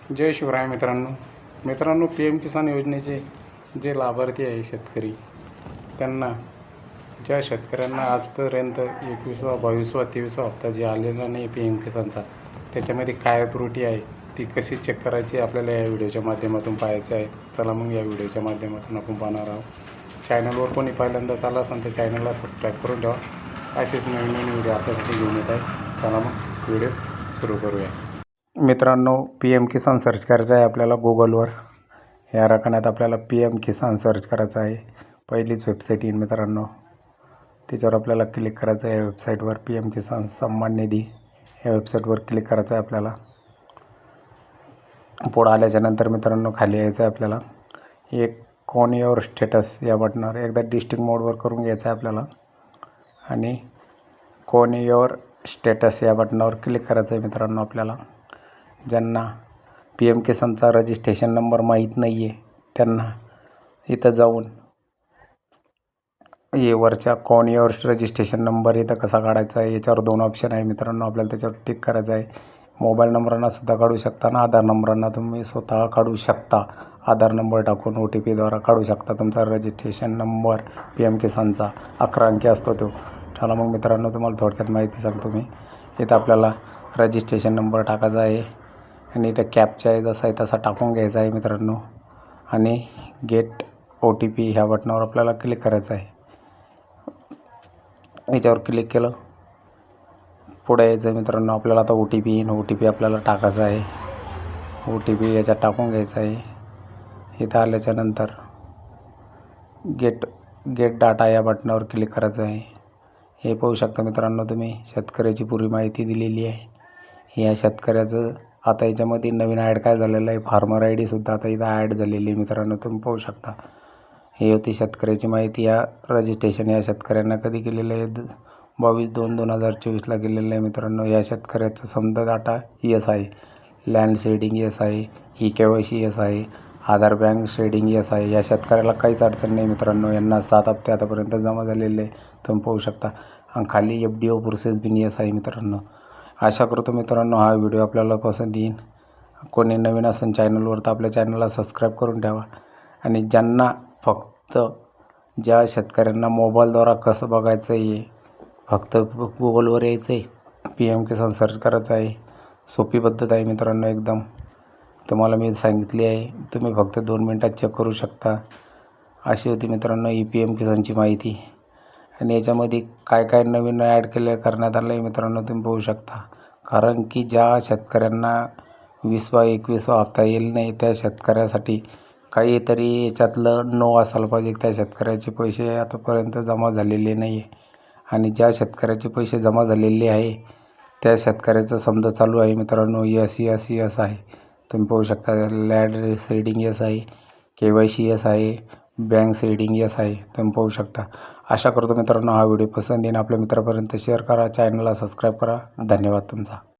जय शिवराय मित्रांनो P M किसान योजनेचे जे लाभार्थी आहे शेतकरी, त्यांना ज्या शेतकऱ्यांना आजपर्यंत 21वा 22वा 23वा हप्ता जे आलेला नाही पी एम किसानचा, त्याच्यामध्ये काय त्रुटी आहे ती कशी चेक करायची आपल्याला या व्हिडिओच्या माध्यमातून पाहायचं आहे. चला मग या व्हिडिओच्या माध्यमातून आपण पाहणार आहोत. चॅनलवर कोणी पहिल्यांदा आला असेल तर चॅनलला सबस्क्राईब करून ठेवा. असेच नवीन व्हिडिओ आपल्यासाठी घेऊन येत आहे. चला मग व्हिडिओ सुरू करूया. मित्रांनो, पी एम किसान सर्च करायचं आहे आपल्याला गुगलवर. या रकान्यात आपल्याला पी एम किसान सर्च करायचं आहे. पहिलीच वेबसाईट येईल मित्रांनो, त्याच्यावर आपल्याला क्लिक करायचं आहे. वेबसाईटवर पी एम किसान सन्मान निधी या वेबसाईटवर क्लिक करायचं आहे आपल्याला. पुढं आल्याच्यानंतर मित्रांनो खाली यायचं आहे आपल्याला. एक ऑन युअर स्टेटस या बटनावर एकदा डिस्ट्रिक्ट मोडवर करून घ्यायचं आहे आपल्याला आणि ऑन युअर स्टेटस या बटनावर क्लिक करायचं आहे मित्रांनो. आपल्याला ज्यांना पी एम किसानचा रजिस्ट्रेशन नंबर माहीत नाही आहे त्यांना इथं जाऊन ये वरच्या ऑन युअर रजिस्ट्रेशन नंबर इथं कसा काढायचा आहे याच्यावर 2 ऑप्शन आहे मित्रांनो. आपल्याला त्याच्यावर टिक करायचं आहे. मोबाईल नंबरांना सुद्धा काढू शकता आणि आधार नंबरांना तुम्ही स्वतः काढू शकता. आधार नंबर टाकून OTPद्वारा काढू शकता तुमचा रजिस्ट्रेशन नंबर पी एम किसानचा. 11 अंकी असतो तो. चला मग मित्रांनो, तुम्हाला थोडक्यात माहिती सांगतो मी. इथं आपल्याला रजिस्ट्रेशन नंबर टाकायचा आहे आणि इथं कॅप्चा आहे जसा आहे तसा टाकून घ्यायचा आहे मित्रांनो आणि गेट OTP ह्या बटनावर आपल्याला क्लिक करायचं आहे. याच्यावर क्लिक केलं पुढे यायचं मित्रांनो. आपल्याला आता OTP येईन. OTP आपल्याला टाकायचा आहे. OTP याच्यात टाकून घ्यायचा आहे. इथं आल्याच्यानंतर गेट डाटा या बटनावर क्लिक करायचं आहे. हे पाहू शकता मित्रांनो तुम्ही, शेतकऱ्याची पूर्वी माहिती दिलेली आहे. या शेतकऱ्याचं आता याच्यामध्ये नवीन ॲड काय झालेलं आहे, फार्मर ID सुद्धा आता इथं ॲड झालेली आहे मित्रांनो, तुम्ही पाहू शकता. हे होती शेतकऱ्याची माहिती. या रजिस्ट्रेशन या शेतकऱ्यांना कधी केलेलं आहे, 22/2/2024ला केलेलं आहे मित्रांनो. या शेतकऱ्याचं समजा डाटा येस आहे, लँड शेडिंग येस आहे, eKYC येस आहे, आधार बँक शेडिंग येस आहे. या शेतकऱ्याला काहीच अडचण नाही मित्रांनो. यांना 7 हप्ते आतापर्यंत जमा झालेले आहे तुम्ही पाहू शकता. आणि खाली FDO प्रोसेस बिन येस आहे मित्रांनो. आशा करतो मित्रांनो हा व्हिडिओ आपल्याला पसंत येईल. कोणी नवीन असेल चॅनलवर तर आपल्या चॅनलला सबस्क्राईब करून ठेवा. आणि ज्यांना फक्त ज्या शेतकऱ्यांना मोबाईलद्वारा कसं बघायचं आहे, फक्त गुगलवर यायचं आहे, पी एम किसान सर्च करायचं आहे. सोपी पद्धत आहे मित्रांनो एकदम. तुम्हाला मी सांगितली आहे, तुम्ही फक्त 2 मिनटात चेक करू शकता. अशी होती मित्रांनो ही पी एम किसानची माहिती. आणि याच्यामध्ये काय काय नवीन ॲड करण्यात आलं आहे मित्रांनो तुम्ही पाहू शकता. कारण की ज्या शेतकऱ्यांना 20वा 21वा हप्ता येईल नाही त्या शेतकऱ्यासाठी काहीतरी याच्यातलं नो असायला पाहिजे. त्या शेतकऱ्याचे पैसे आतापर्यंत जमा झालेले नाही आहे. आणि ज्या शेतकऱ्याचे पैसे जमा झालेले आहे त्या शेतकऱ्याचं समजा चालू आहे मित्रांनो यस आहे. तुम्ही पाहू शकता. लँड शेडिंग येस आहे, KYC येस आहे, बँक शेडिंग येस आहे. तुम्ही पाहू शकता. आशा करतो मित्रांनो हा व्हिडिओ पसंत येईल. आपल्या मित्रापर्यंत शेअर करा, चॅनलला सबस्क्राईब करा. धन्यवाद तुमचा.